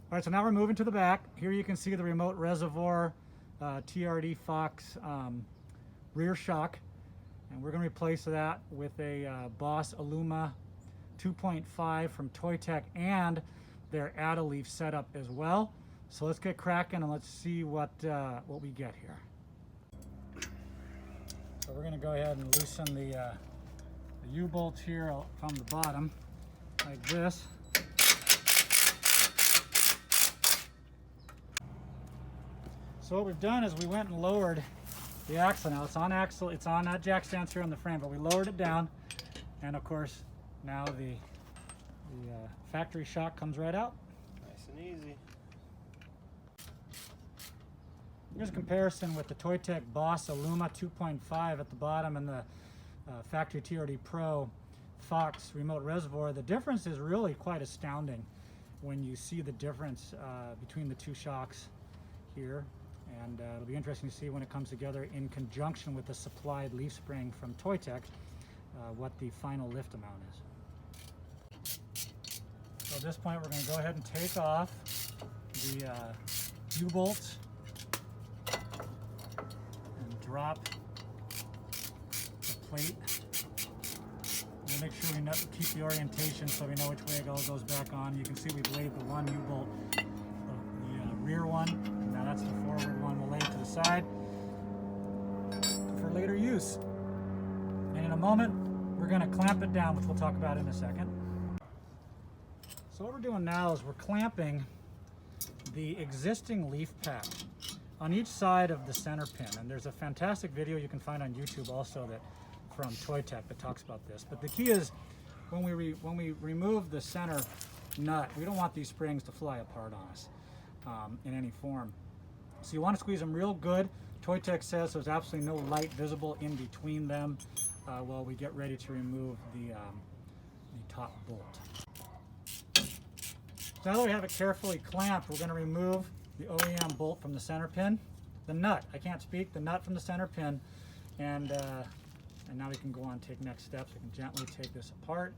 All right, so now we're moving to the back. Here you can see the remote reservoir TRD Fox rear shock, and we're going to replace that with a BOSS Aluma 2.5 from ToyTec and their AAL setup as well. So let's get cracking and let's see what we get here. So we're going to go ahead and loosen the U-bolts here from the bottom like this. So what we've done is we went and lowered the axle. Now it's on axle, it's on jack stands here on the frame, but we lowered it down, and of course now the factory shock comes right out. Nice and easy. Here's a comparison with the ToyTec BOSS Aluma 2.5 at the bottom and the factory TRD Pro Fox remote reservoir. The difference is really quite astounding when you see the difference between the two shocks here. And it'll be interesting to see when it comes together in conjunction with the supplied leaf spring from ToyTec, what the final lift amount is. So at this point we're going to go ahead and take off the U-bolts and drop the plate. We'll make sure we keep the orientation so we know which way it all goes back on. You can see we've laid the one U-bolt, the rear one. Now that's the forward one. We'll lay it to the side for later use. And in a moment, we're going to clamp it down, which we'll talk about in a second. So what we're doing now is we're clamping the existing leaf pack on each side of the center pin. And there's a fantastic video you can find on YouTube also from ToyTec that talks about this. But the key is when we remove the center nut, we don't want these springs to fly apart on us in any form. So you want to squeeze them real good. ToyTec says there's absolutely no light visible in between them while we get ready to remove the top bolt. So now that we have it carefully clamped, we're going to remove the OEM bolt from the center pin, the nut, I can't speak, the nut from the center pin, and now we can go on and take next steps. We can gently take this apart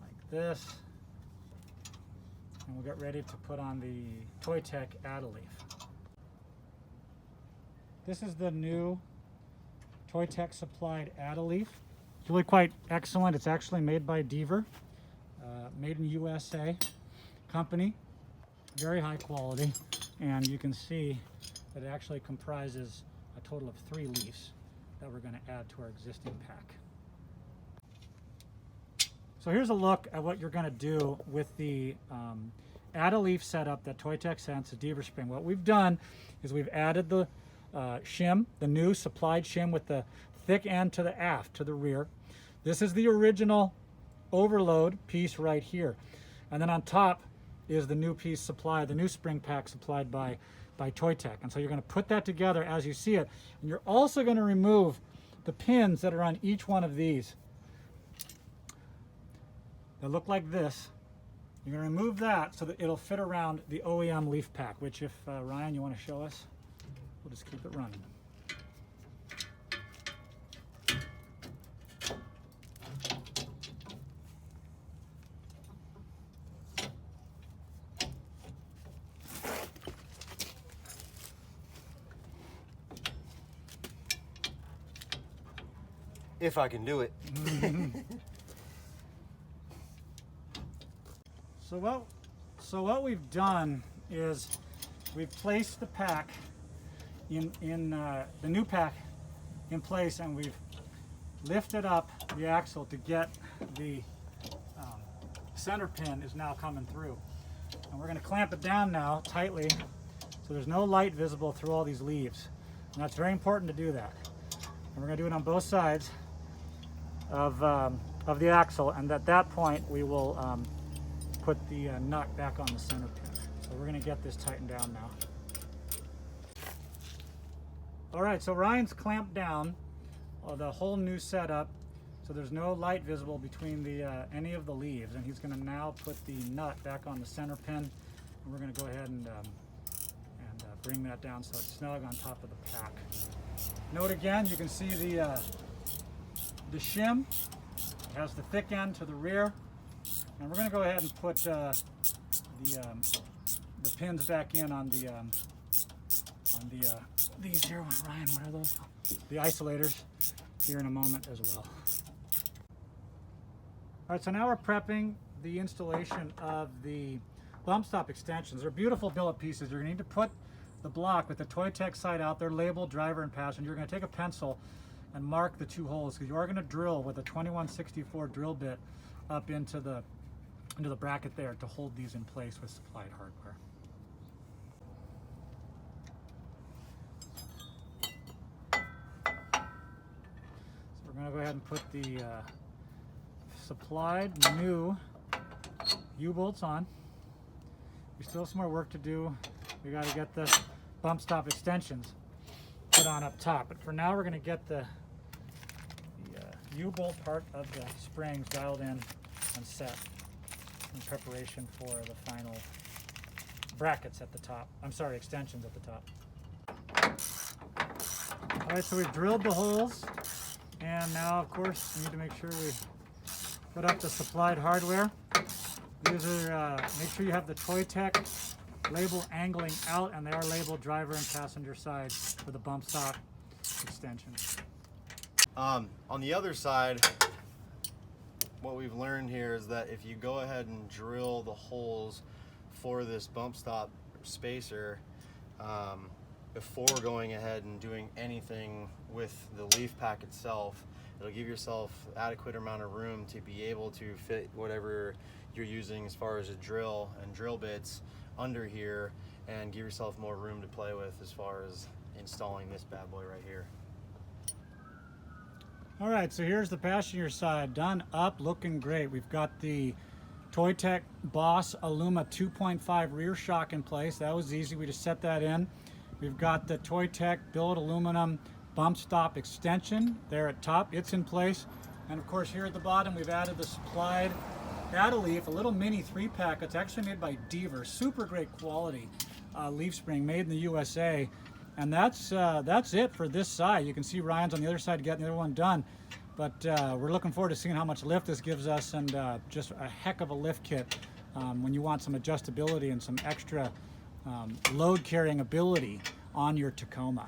like this, and we'll get ready to put on the ToyTec AAL. This is the new ToyTec supplied AAL. It's really quite excellent. It's actually made by Deaver, made in USA company, very high quality, and you can see that it actually comprises a total of 3 leaves that we're going to add to our existing pack. So here's a look at what you're going to do with the AAL setup that ToyTec sends to Deaver spring. What we've done is we've added the shim, the new supplied shim with the thick end to the aft, to the rear. This is the original overload piece right here. And then on top is the new piece supplied, the new spring pack supplied by ToyTec. And so you're going to put that together as you see it. And you're also going to remove the pins that are on each one of these. They look like this. You're going to remove that so that it'll fit around the OEM leaf pack, which if Ryan, you want to show us? We'll just keep it running. If I can do it. So what we've done is we've placed the pack in the new pack in place, and we've lifted up the axle to get the center pin is now coming through. And we're going to clamp it down now tightly so there's no light visible through all these leaves. And that's very important to do that. And we're going to do it on both sides of the axle, and at that point we will put the nut back on the center pin. So we're going to get this tightened down now. All right, so Ryan's clamped down the whole new setup, so there's no light visible between any of the leaves, and he's going to now put the nut back on the center pin, and we're going to go ahead and bring that down so it's snug on top of the pack. Note again, you can see the shim. It has the thick end to the rear, and we're going to go ahead and put the the pins back in on the these here. Ryan, what are those? The isolators here in a moment as well. All right, so now we're prepping the installation of the bump stop extensions. They're beautiful billet pieces. You're going to need to put the block with the ToyTec side out there, labeled driver and passenger. You're going to take a pencil and mark the 2 holes because you are going to drill with a 2164 drill bit up into the bracket there to hold these in place with supplied hardware. So we're going to go ahead and put the supplied new U-bolts on. We still have some more work to do. We got to get the bump stop extensions put on up top. But for now, we're going to get the U-bolt part of the springs dialed in and set in preparation for the final brackets at the top. I'm sorry, extensions at the top. All right, so we've drilled the holes, and now, of course, we need to make sure we put up the supplied hardware. These are, make sure you have the ToyTec label angling out, and they are labeled driver and passenger side for the bump stop extension. On the other side, what we've learned here is that if you go ahead and drill the holes for this bump stop spacer before going ahead and doing anything with the leaf pack itself, it'll give yourself adequate amount of room to be able to fit whatever you're using as far as a drill and drill bits under here, and give yourself more room to play with as far as installing this bad boy right here. All right, so here's the passenger side done up, looking great. We've got the ToyTec BOSS Aluma 2.5 rear shock in place. That was easy, we just set that in. We've got the ToyTec billet aluminum bump stop extension there at top, it's in place. And of course here at the bottom we've added the supplied data leaf, a little mini 3-pack. It's actually made by Deaver, super great quality leaf spring made in the USA. And that's it for this side. You can see Ryan's on the other side getting the other one done. But we're looking forward to seeing how much lift this gives us, and just a heck of a lift kit when you want some adjustability and some extra load carrying ability on your Tacoma.